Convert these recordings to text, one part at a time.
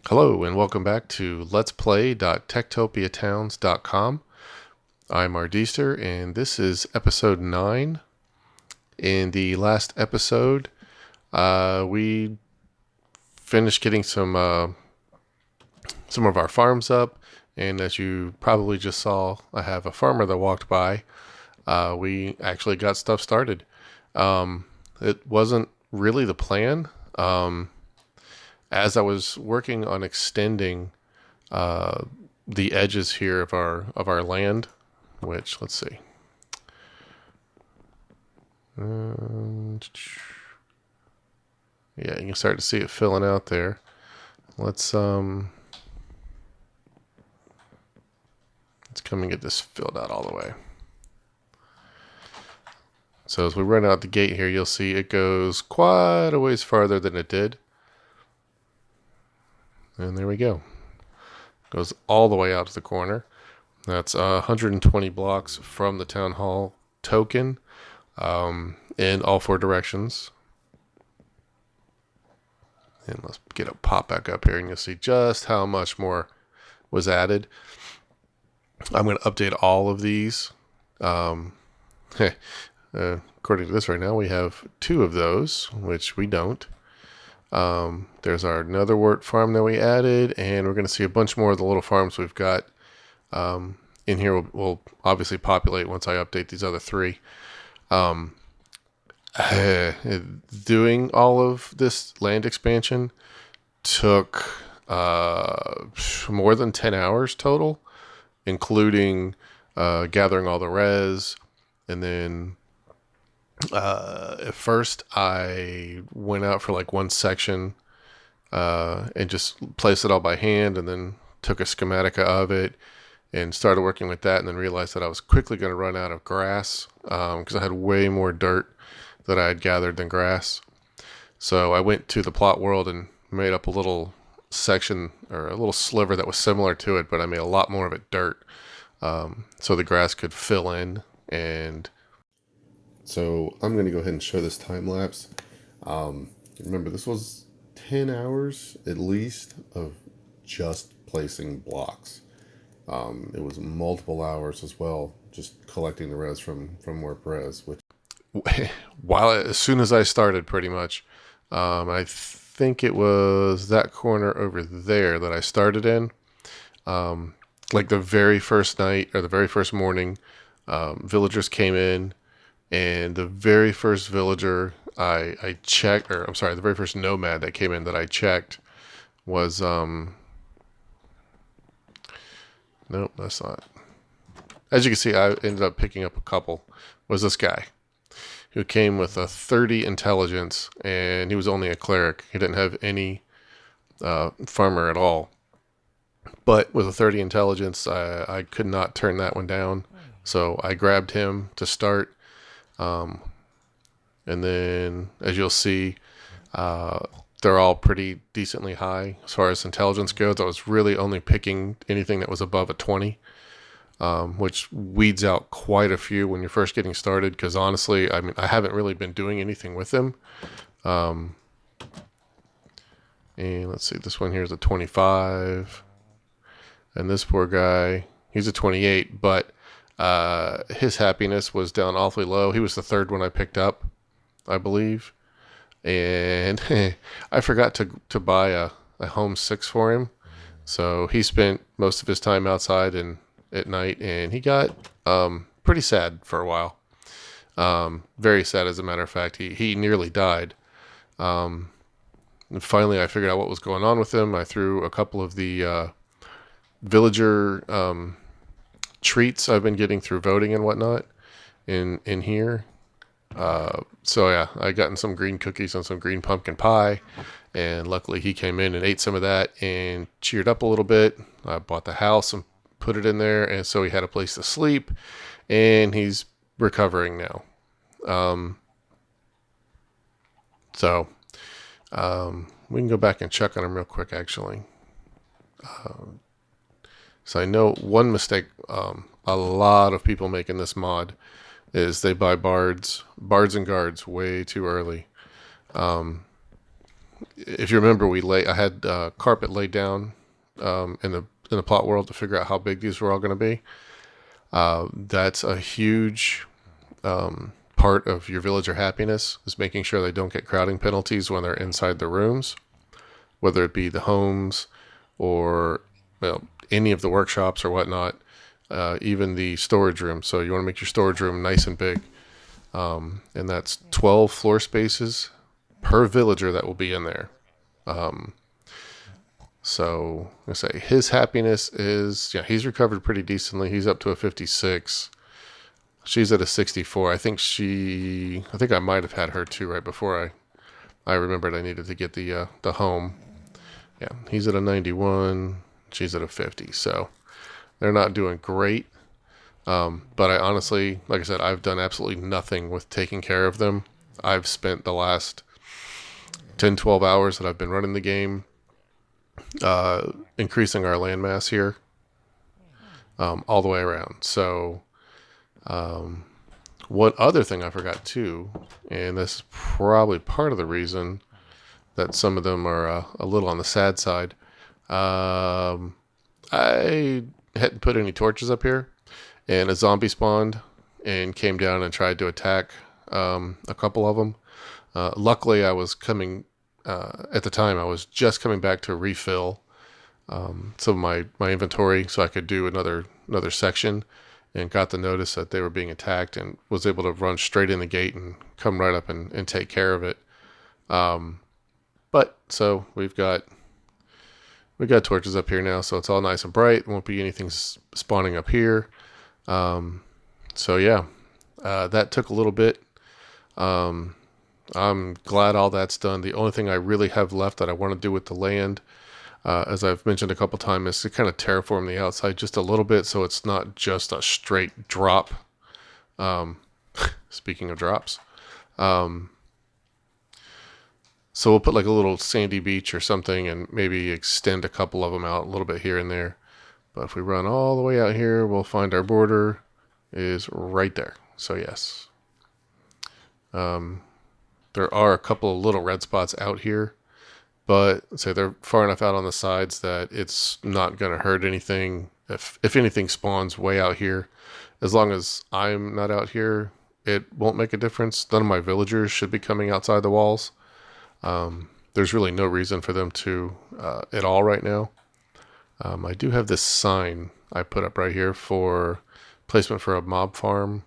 Hello and welcome back to Let's Play.tektopiatowns.com. I'm Ardeaster and this is episode 9. In the last episode, we finished getting some of our farms up, and as you probably just saw, I have a farmer that walked by. We actually got stuff started. It wasn't really the plan. As I was working on extending the edges here of our land, which let's see, yeah, you can start to see it filling out there. Let's come and get this filled out all the way. So as we run out the gate here, you'll see it goes quite a ways farther than it did. And there we go. Goes all the way out to the corner. That's 120 blocks from the town hall token in all 4 directions. And let's get a pop back up here and you'll see just how much more was added. I'm going to update all of these. According to this right now, we have 2 of those, which we don't. There's our netherwort farm that we added, and we're going to see a bunch more of the little farms we've got in here. Will obviously populate once I update these other 3. Doing all of this land expansion took more than 10 hours total, including gathering all the res, and then at first I went out for like one section and just placed it all by hand, and then took a schematica of it and started working with that, and then realized that I was quickly going to run out of grass because I had way more dirt that I had gathered than grass. So I went to the plot world and made up a little section or a little sliver that was similar to it, but I made a lot more of it dirt so the grass could fill in. And so I'm going to go ahead and show this time lapse. Remember, this was 10 hours at least of just placing blocks. It was multiple hours as well, just collecting the res from warp res, which as soon as I started, pretty much, I think it was that corner over there that I started in. Like the very first night or the very first morning, villagers came in. And the very first villager I checked, or I'm sorry, the very first nomad that came in that I checked was, nope, that's not. As you can see, I ended up picking up a couple, was this guy who came with a 30 intelligence, and he was only a cleric. He didn't have any farmer at all. But with a 30 intelligence, I could not turn that one down. So I grabbed him to start. And then, as you'll see, they're all pretty decently high as far as intelligence goes. I was really only picking anything that was above a 20, which weeds out quite a few when you're first getting started, because honestly, I mean, I haven't really been doing anything with them. And let's see, this one here is a 25, and this poor guy, he's a 28, but his happiness was down awfully low. He was the 3rd one I picked up, I believe. And I forgot to buy a home 6 for him. So he spent most of his time outside and at night, and he got pretty sad for a while. Very sad, as a matter of fact. He nearly died. And finally, I figured out what was going on with him. I threw a couple of the villager treats I've been getting through voting and whatnot in here. So yeah, I gotten some green cookies and some green pumpkin pie, and luckily he came in and ate some of that and cheered up a little bit. I bought the house and put it in there, and so he had a place to sleep, and he's recovering now. We can go back and check on him real quick, actually. So I know one mistake a lot of people make in this mod is they buy bards and guards way too early. if you remember, I had carpet laid down in the plot world to figure out how big these were all going to be. That's a huge part of your villager happiness, is making sure they don't get crowding penalties when they're inside the rooms, whether it be the homes or any of the workshops or whatnot, even the storage room. So you want to make your storage room nice and big. And that's 12 floor spaces per villager that will be in there. So I say his happiness is, he's recovered pretty decently. He's up to a 56. She's at a 64. I think I might have had her too right before I remembered I needed to get the home. Yeah, he's at a 91. She's at a 50. So they're not doing great. But I honestly, like I said, I've done absolutely nothing with taking care of them. I've spent the last 10, 12 hours that I've been running the game, increasing our landmass here, all the way around. So, one other thing I forgot too, and this is probably part of the reason that some of them are a little on the sad side. I hadn't put any torches up here, and a zombie spawned and came down and tried to attack a couple of them. Luckily, I was coming at the time. I was just coming back to refill some of my inventory so I could do another section, and got the notice that they were being attacked, and was able to run straight in the gate and come right up and take care of it. But so we've got torches up here now, so it's all nice and bright. Won't be anything spawning up here. So yeah, that took a little bit. I'm glad all that's done. The only thing I really have left that I want to do with the land, as I've mentioned a couple times, is to kind of terraform the outside just a little bit, so it's not just a straight drop. Speaking of drops, so we'll put like a little sandy beach or something, and maybe extend a couple of them out a little bit here and there. But if we run all the way out here, we'll find our border is right there. So yes, there are a couple of little red spots out here, but say they're far enough out on the sides that it's not going to hurt anything. If anything spawns way out here, as long as I'm not out here, it won't make a difference. None of my villagers should be coming outside the walls. There's really no reason for them to at all right now. I do have this sign I put up right here for placement for a mob farm.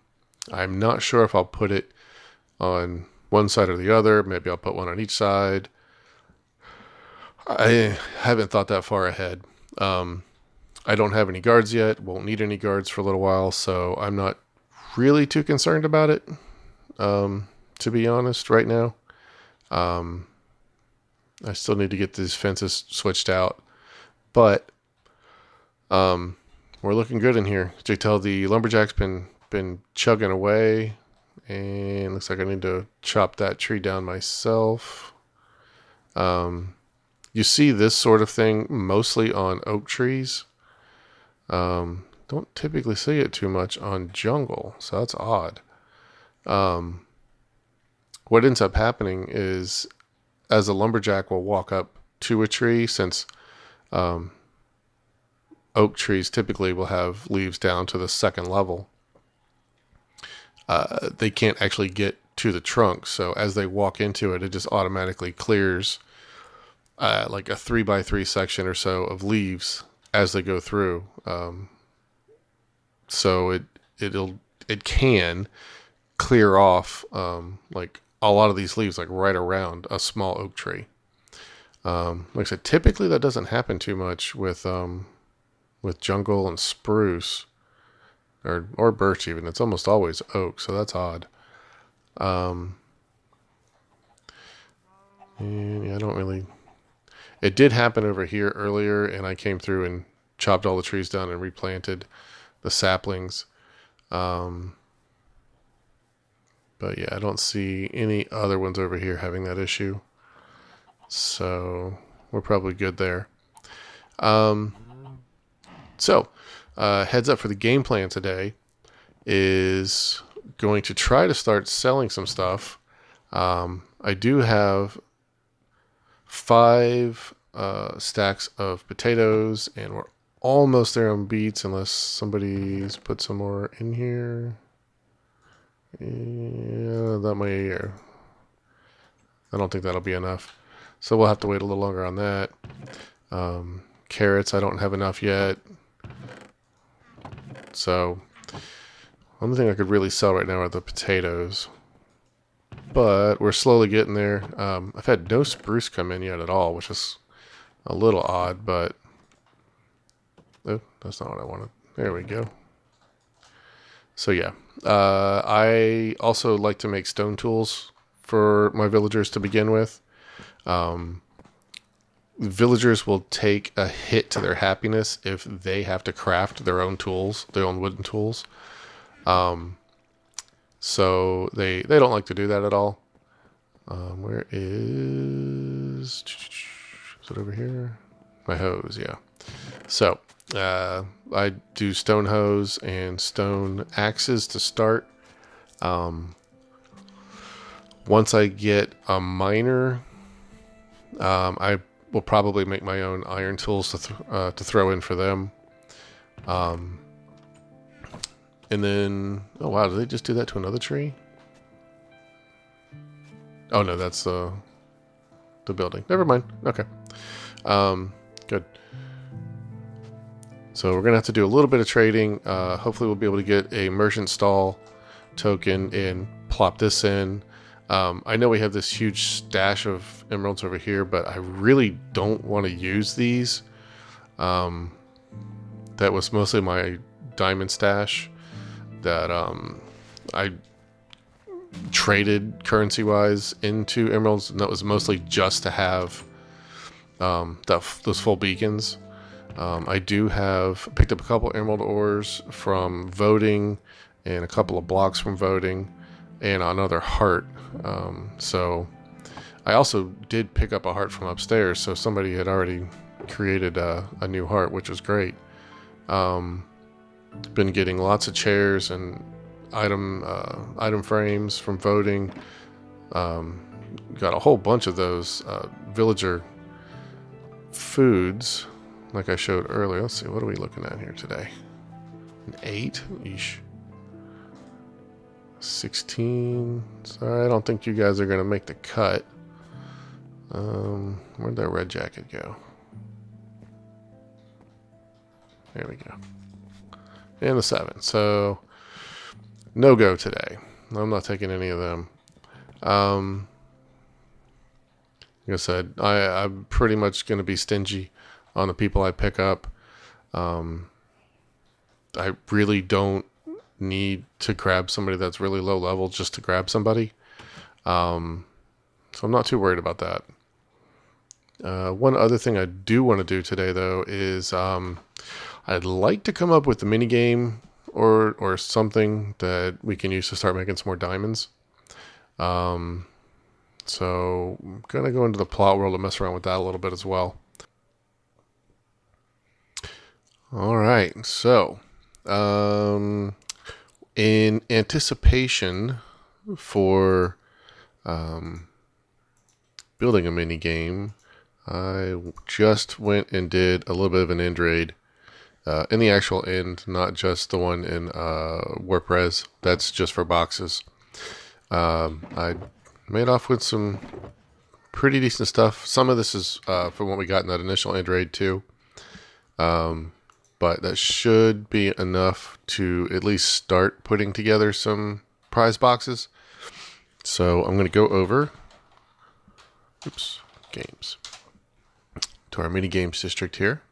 I'm not sure if I'll put it on one side or the other. Maybe I'll put one on each side. I haven't thought that far ahead. I don't have any guards yet. Won't need any guards for a little while, so I'm not really too concerned about it, to be honest, right now. I still need to get these fences switched out, but we're looking good in here. As you tell, the lumberjack's been chugging away, and looks like I need to chop that tree down myself. You see this sort of thing mostly on oak trees. Don't typically see it too much on jungle, so that's odd. What ends up happening is, as a lumberjack will walk up to a tree, since oak trees typically will have leaves down to the second level, they can't actually get to the trunk. So as they walk into it, it just automatically clears like a 3x3 section or so of leaves as they go through. So it can clear off like a lot of these leaves, like right around a small oak tree. Like I said, typically that doesn't happen too much with jungle and spruce, or birch even. It's almost always oak, so that's odd. And yeah, I don't really. It did happen over here earlier, and I came through and chopped all the trees down and replanted the saplings. But yeah, I don't see any other ones over here having that issue. So we're probably good there. So heads up for the game plan today is going to try to start selling some stuff. I do have 5 stacks of potatoes, and we're almost there on beets unless somebody's put some more in here. Yeah, that might. I don't think that'll be enough, so we'll have to wait a little longer on that. Carrots, I don't have enough yet, so only thing I could really sell right now are the potatoes. But we're slowly getting there. I've had no spruce come in yet at all, which is a little odd, but oh, that's not what I wanted. There we go. So yeah, I also like to make stone tools for my villagers to begin with. Villagers will take a hit to their happiness if they have to craft their own tools, their own wooden tools. So they don't like to do that at all. Where is it over here? My hose, yeah. So I do stone hose and stone axes to start. Once I get a miner, I will probably make my own iron tools to throw in for them. And then, oh wow, did they just do that to another tree? Oh no, that's the building. Never mind. Okay. Good. So we're gonna have to do a little bit of trading. Hopefully we'll be able to get a merchant stall token and plop this in. I know we have this huge stash of emeralds over here, but I really don't want to use these. That was mostly my diamond stash that I traded currency-wise into emeralds, and that was mostly just to have those full beacons. I do have picked up a couple emerald ores from voting and a couple of blocks from voting and another heart. So I also did pick up a heart from upstairs, so somebody had already created a new heart, which was great. Been getting lots of chairs and item frames from voting. Got a whole bunch of those villager foods like I showed earlier. Let's see, what are we looking at here today? An 8? Eesh. 16. Sorry, I don't think you guys are going to make the cut. Where'd that red jacket go? There we go. And a 7. So, no go today. I'm not taking any of them. Like I said, I'm pretty much going to be stingy on the people I pick up. I really don't need to grab somebody that's really low level just to grab somebody. So I'm not too worried about that. One other thing I do want to do today, though, is I'd like to come up with a mini game or something that we can use to start making some more diamonds. So I'm going to go into the plot world and mess around with that a little bit as well. All right, so in anticipation for building a mini game, I just went and did a little bit of an end raid in the actual end, not just the one in Warp Res. That's just for boxes. I made off with some pretty decent stuff. Some of this is from what we got in that initial end raid too. But that should be enough to at least start putting together some prize boxes. So I'm going to go over games to our mini games district here.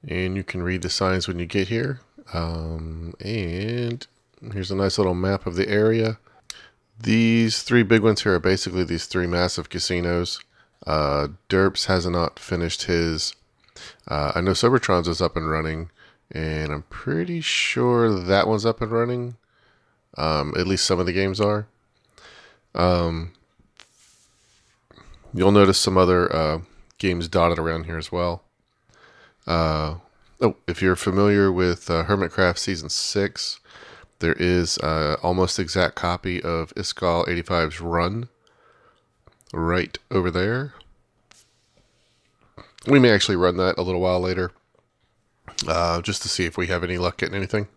And you can read the signs when you get here. And here's a nice little map of the area. These 3 big ones here are basically these 3 massive casinos. Derps has not finished his. I know Sobertron's is up and running, and I'm pretty sure that one's up and running. At least some of the games are. You'll notice some other games dotted around here as well. If you're familiar with Hermitcraft Season 6, there is almost exact copy of Iskall 85's Run right over there. We may actually run that a little while later, just to see if we have any luck getting anything.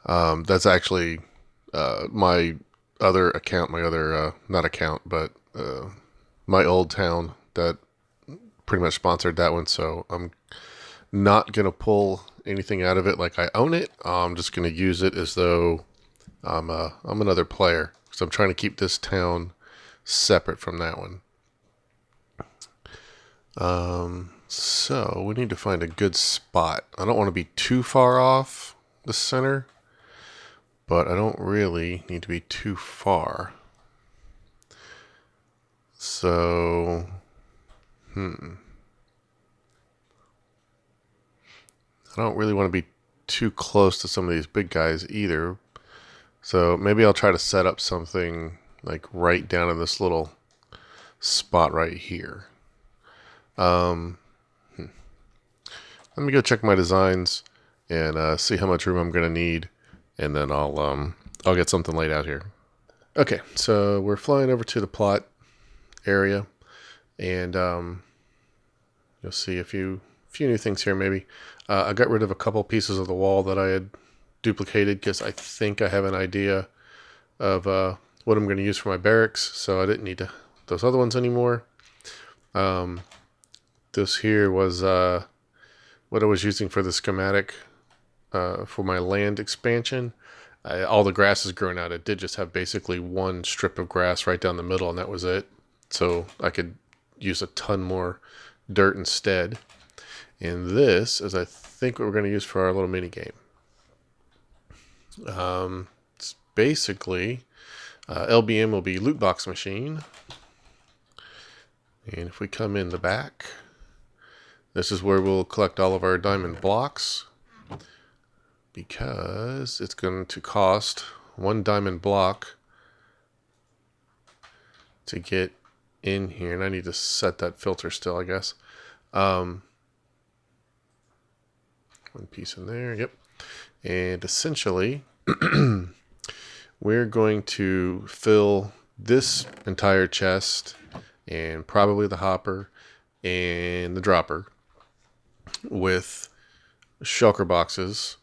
That's actually my other account, my other, not account, but my old town that pretty much sponsored that one. So I'm not going to pull anything out of it like I own it. I'm just going to use it as though I'm another player. So I'm trying to keep this town separate from that one. So we need to find a good spot. I don't want to be too far off the center, but I don't really need to be too far. So, I don't really want to be too close to some of these big guys either. So maybe I'll try to set up something like right down in this little spot right here. Let me go check my designs and see how much room I'm going to need, and then I'll get something laid out here. Okay, so we're flying over to the plot area, and you'll see a few new things here. Maybe I got rid of a couple pieces of the wall that I had duplicated because I think I have an idea of what I'm going to use for my barracks, so I didn't need those other ones anymore. This here was what I was using for the schematic for my land expansion. All the grass is grown out. It did just have basically one strip of grass right down the middle, and that was it. So I could use a ton more dirt instead. And this is, I think, what we're going to use for our little mini game. It's basically LBM will be loot box machine. And if we come in the back, this is where we'll collect all of our diamond blocks, because it's going to cost 1 diamond block to get in here. And I need to set that filter still, I guess. One piece in there, yep. And essentially, we're going to fill this entire chest and probably the hopper and the dropper with shulker boxes,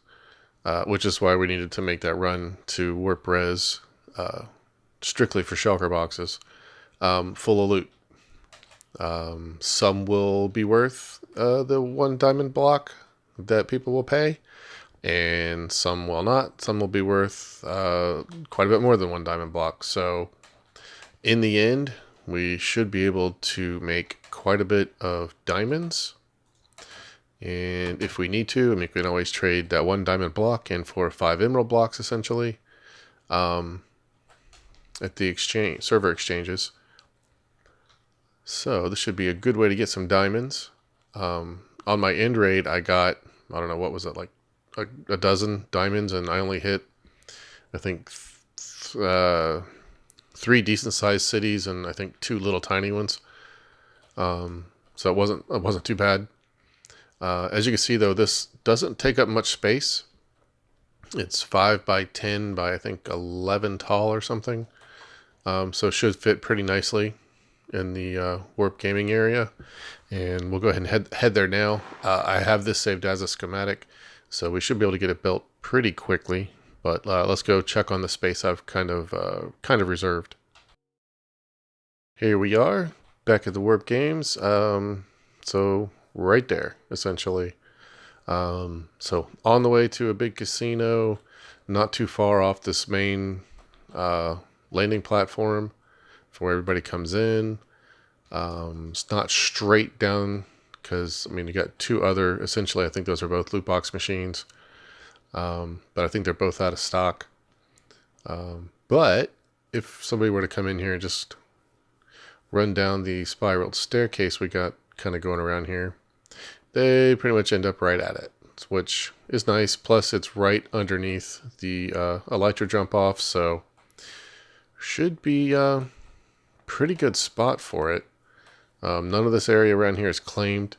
which is why we needed to make that run to warp res strictly for shulker boxes, full of loot. Some will be worth the 1 diamond block that people will pay, and some will not. Some will be worth quite a bit more than 1 diamond block. So in the end, we should be able to make quite a bit of diamonds. And if we need to, I mean, we can always trade that 1 diamond block in for 5 emerald blocks, essentially, at the server exchanges. So this should be a good way to get some diamonds. On my end raid, I got, I don't know, what was it, like a dozen diamonds, and I only hit, I think, 3 decent sized cities and I think 2 little tiny ones. So it wasn't too bad. As you can see, though, this doesn't take up much space. It's 5 by 10 by I think 11 tall or something. So it should fit pretty nicely in the warp gaming area. And we'll go ahead and head there now. I have this saved as a schematic, so we should be able to get it built pretty quickly. But let's go check on the space I've kind of reserved. Here we are, back at the warp games. So right there, essentially. So on the way to a big casino, not too far off this main landing platform for where everybody comes in. It's not straight down because, I mean, you got 2 other, essentially, I think those are both loot box machines. But I think they're both out of stock. But if somebody were to come in here and just run down the spiraled staircase we got kind of going around here, they pretty much end up right at it, which is nice. Plus, it's right underneath the elytra jump off, so should be a pretty good spot for it. None of this area around here is claimed.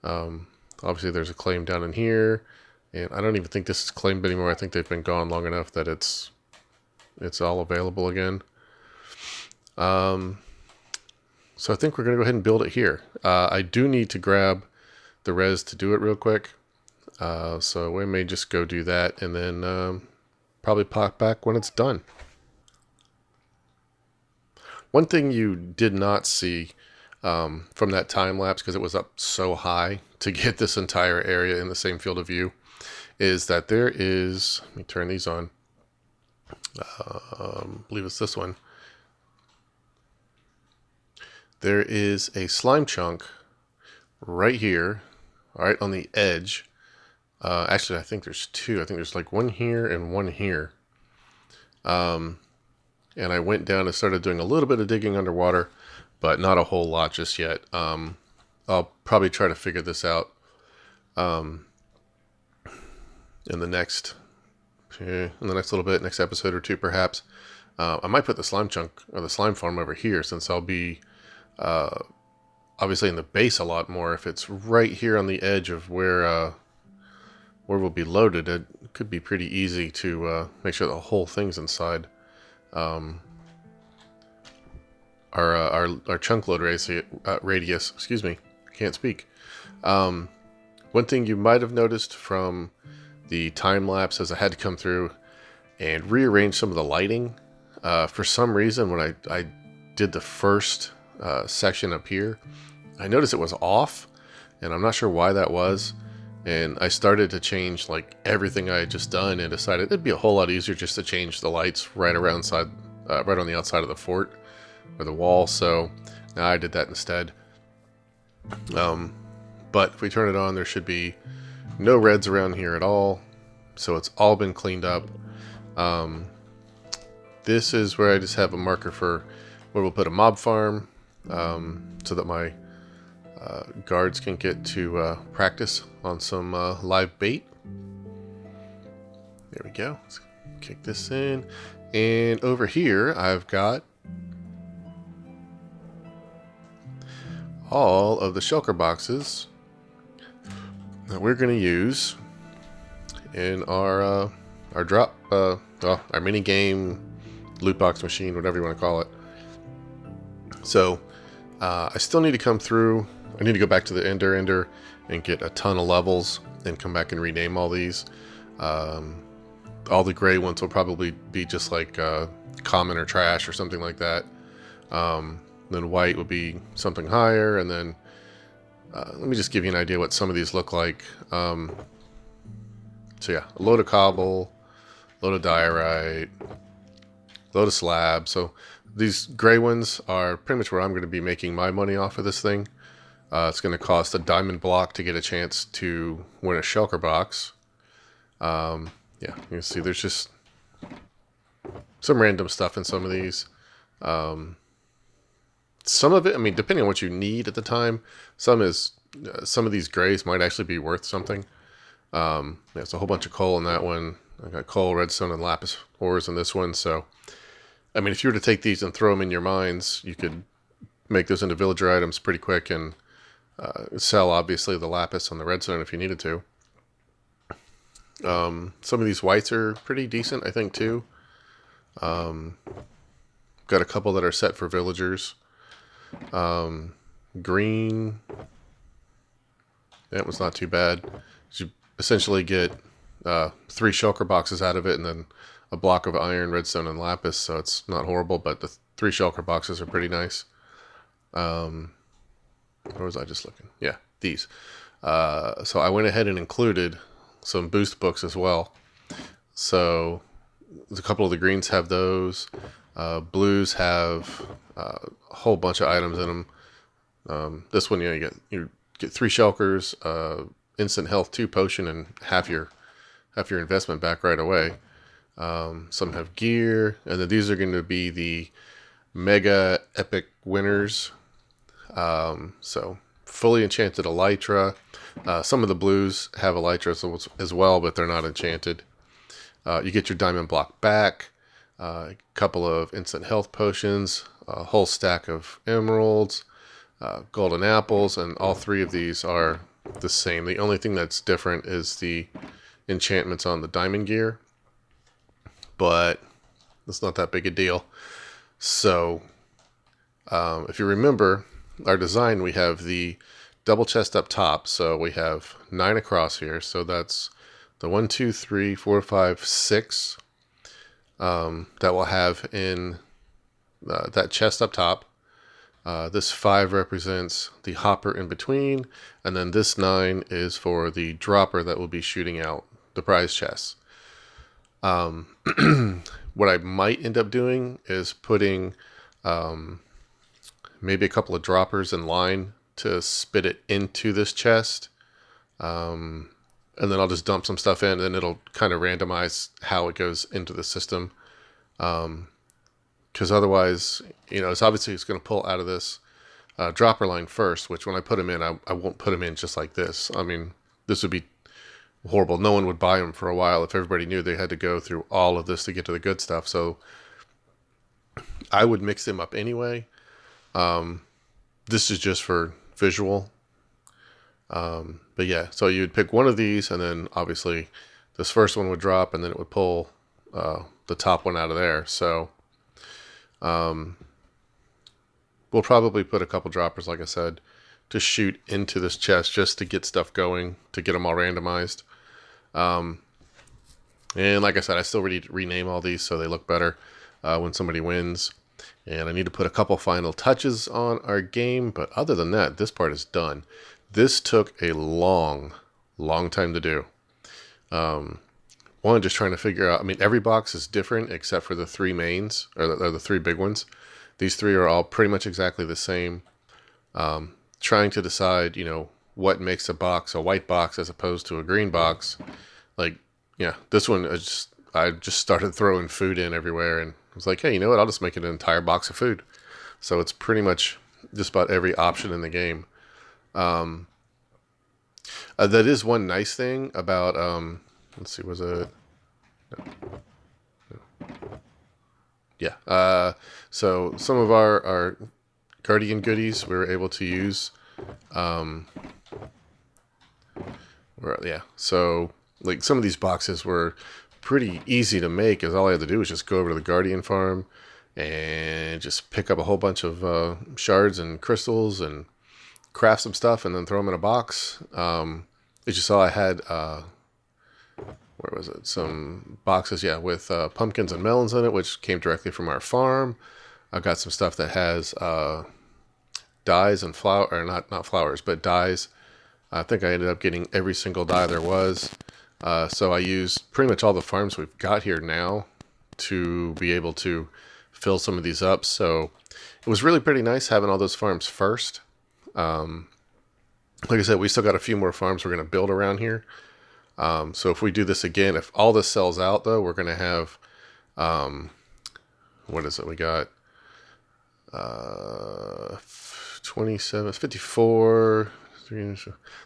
Obviously, there's a claim down in here, and I don't even think this is claimed anymore. I think they've been gone long enough that it's all available again. So I think we're going to go ahead and build it here. I do need to grab the res to do it real quick. So we may just go do that and then probably pop back when it's done. One thing you did not see from that time lapse, because it was up so high to get this entire area in the same field of view, is that there is, let me turn these on, I believe it's this one. There is a slime chunk right here, right on the edge. Actually, I think there's two. I think there's like one here and one here. And I went down and started doing a little bit of digging underwater, but not a whole lot just yet. I'll probably try to figure this out in the next little bit, next episode or two, perhaps. I might put the slime chunk or the slime farm over here, since I'll be obviously in the base a lot more. If it's right here on the edge of where we'll be loaded, it could be pretty easy to make sure the whole thing's inside. Our chunk load radius, excuse me, can't speak. One thing you might have noticed from the time lapse is I had to come through and rearrange some of the lighting. For some reason, when I did the first section up here, I noticed it was off, and I'm not sure why that was. And I started to change like everything I had just done, and decided it'd be a whole lot easier just to change the lights right on the outside of the fort or the wall. So now I did that instead. But if we turn it on, there should be no reds around here at all. So it's all been cleaned up. This is where I just have a marker for where we'll put a mob farm, so that my guards can get to practice on some live bait. There we go. Let's kick this in. And over here, I've got all of the shulker boxes that we're going to use in our drop, our mini game loot box machine, whatever you want to call it. So I still need to come through. I need to go back to the Ender and get a ton of levels and come back and rename all these. All the gray ones will probably be just like common or trash or something like that. Then white would be something higher, and then let me just give you an idea what some of these look like. So yeah, a load of cobble, load of diorite, load of slab. So these gray ones are pretty much where I'm going to be making my money off of this thing. It's going to cost a diamond block to get a chance to win a shulker box. Yeah, you can see there's just some random stuff in some of these. Some of it, I mean, depending on what you need at the time, some of these grays might actually be worth something. There's a whole bunch of coal in that one. I got coal, redstone, and lapis ores in this one. So, I mean, if you were to take these and throw them in your mines, you could make those into villager items pretty quick and sell, obviously, the lapis on the redstone if you needed to. Some of these whites are pretty decent, I think, too. Got a couple that are set for villagers. Green, that was not too bad. You essentially get 3 shulker boxes out of it, and then a block of iron, redstone, and lapis, so it's not horrible, but the 3 shulker boxes are pretty nice. Where was I just looking? Yeah, these. So I went ahead and included some boost books as well. So a couple of the greens have those. Blues have a whole bunch of items in them. This one, you get 3 shulkers, instant health, 2 potion, and half your investment back right away. Some have gear, and then these are going to be the mega epic winners. So fully enchanted elytra. Some of the blues have elytra as well, but they're not enchanted. You get your diamond block back, a couple of instant health potions, a whole stack of emeralds, golden apples, and all 3 of these are the same. The only thing that's different is the enchantments on the diamond gear, but it's not that big a deal. So If you remember our design, we have the double chest up top. So we have 9 across here. So that's the 1, 2, 3, 4, 5, 6 that we'll have in that chest up top. This 5 represents the hopper in between, and then this 9 is for the dropper that will be shooting out the prize chests. What I might end up doing is putting maybe a couple of droppers in line to spit it into this chest. And then I'll just dump some stuff in, and then it'll kind of randomize how it goes into the system. Because otherwise, it's obviously it's going to pull out of this dropper line first, which when I put them in, I won't put them in just like this. I mean, this would be horrible. No one would buy them for a while if everybody knew they had to go through all of this to get to the good stuff. So I would mix them up anyway. This is just for visual. But yeah, so you'd pick one of these, and then obviously this first one would drop, and then it would pull the top one out of there. So we'll probably put a couple droppers, like I said, to shoot into this chest just to get stuff going, to get them all randomized. And like I said, I still need to rename all these so they look better when somebody wins. And I need to put a couple final touches on our game, but other than that, this part is done. This took a long time to do. One, just trying to figure out, I mean, every box is different except for the 3 mains, or the 3 big ones. These 3 are all pretty much exactly the same. Trying to decide, what makes a box a white box as opposed to a green box. Like, yeah, this one, I just started throwing food in everywhere, and I was like, hey, you know what? I'll just make it an entire box of food. So it's pretty much just about every option in the game. That is one nice thing about, let's see, was it? No. Yeah. So some of our Guardian goodies we were able to use. Yeah. So like some of these boxes were pretty easy to make, as all I had to do was just go over to the Guardian farm and just pick up a whole bunch of shards and crystals and craft some stuff and then throw them in a box. As you saw, I had, where was it? Some boxes, yeah, with pumpkins and melons in it, which came directly from our farm. I've got some stuff that has dyes and flower, or not flowers, but dyes. I think I ended up getting every single dye there was. So I used pretty much all the farms we've got here now to be able to fill some of these up. So it was really pretty nice having all those farms first. Like I said, we still got a few more farms we're going to build around here. So if we do this again, if all this sells out, though, we're going to have, what is it? We got 27, 54,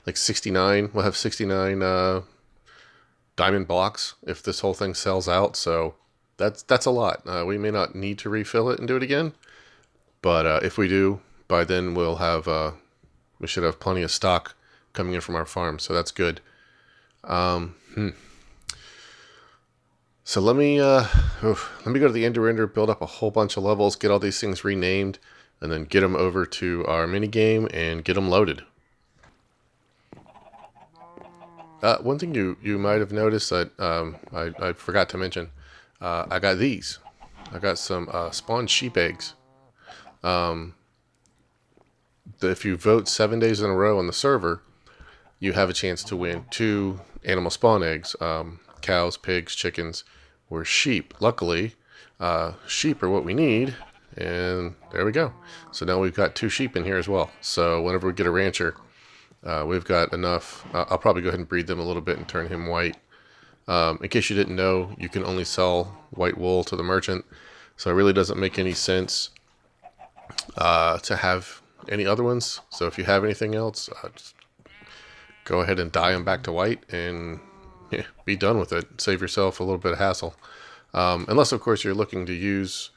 like 69. We'll have 69 diamond blocks if this whole thing sells out. So that's a lot. We may not need to refill it and do it again, but if we do, by then we'll have we should have plenty of stock coming in from our farm. So that's good. So let me go to the Ender, build up a whole bunch of levels, get all these things renamed, and then get them over to our mini game and get them loaded. One thing you might have noticed that I forgot to mention, I got these. I got some spawned sheep eggs. If you vote 7 days in a row on the server, you have a chance to win 2 animal spawn eggs. Cows, pigs, chickens, or sheep. Luckily, sheep are what we need, and there we go. So now we've got 2 sheep in here as well. So whenever we get a rancher, we've got enough. I'll probably go ahead and breed them a little bit and turn him white. In case you didn't know, you can only sell white wool to the merchant, so it really doesn't make any sense to have any other ones. So if you have anything else, just go ahead and dye them back to white and be done with it. Save yourself a little bit of hassle. Unless, of course, you're looking to use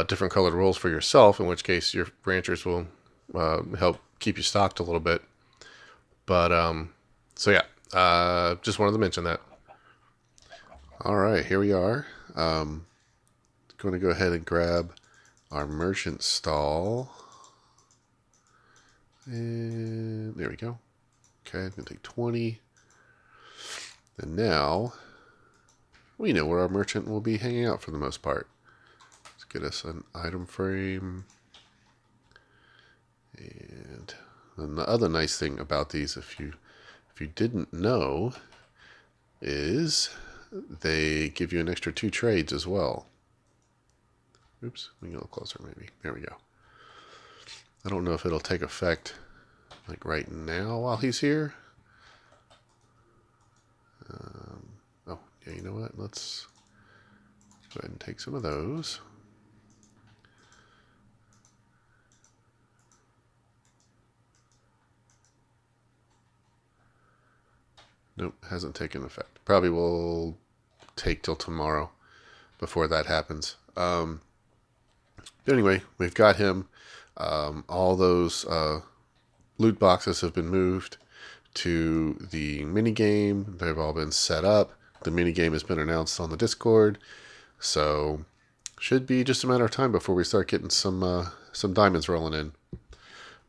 different colored wools for yourself, in which case your ranchers will help keep you stocked a little bit. But, so yeah, just wanted to mention that. All right, here we are. Going to go ahead and grab our merchant stall. And there we go. Okay, I'm going to take 20. And now we know where our merchant will be hanging out for the most part. Let's get us an item frame. And the other nice thing about these, if you didn't know, is they give you an extra 2 trades as well. Oops, let me get a little closer maybe. There we go. I don't know if it'll take effect like right now while he's here. Oh, yeah, you know what? Let's go ahead and take some of those. Nope, hasn't taken effect. Probably will take till tomorrow before that happens. But anyway, we've got him. All those loot boxes have been moved to the minigame. They've all been set up. The minigame has been announced on the Discord. So should be just a matter of time before we start getting some diamonds rolling in.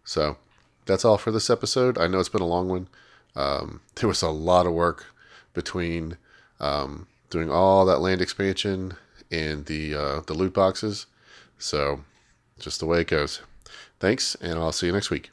So that's all for this episode. I know it's been a long one. There was a lot of work between doing all that land expansion and the loot boxes. So just the way it goes. Thanks, and I'll see you next week.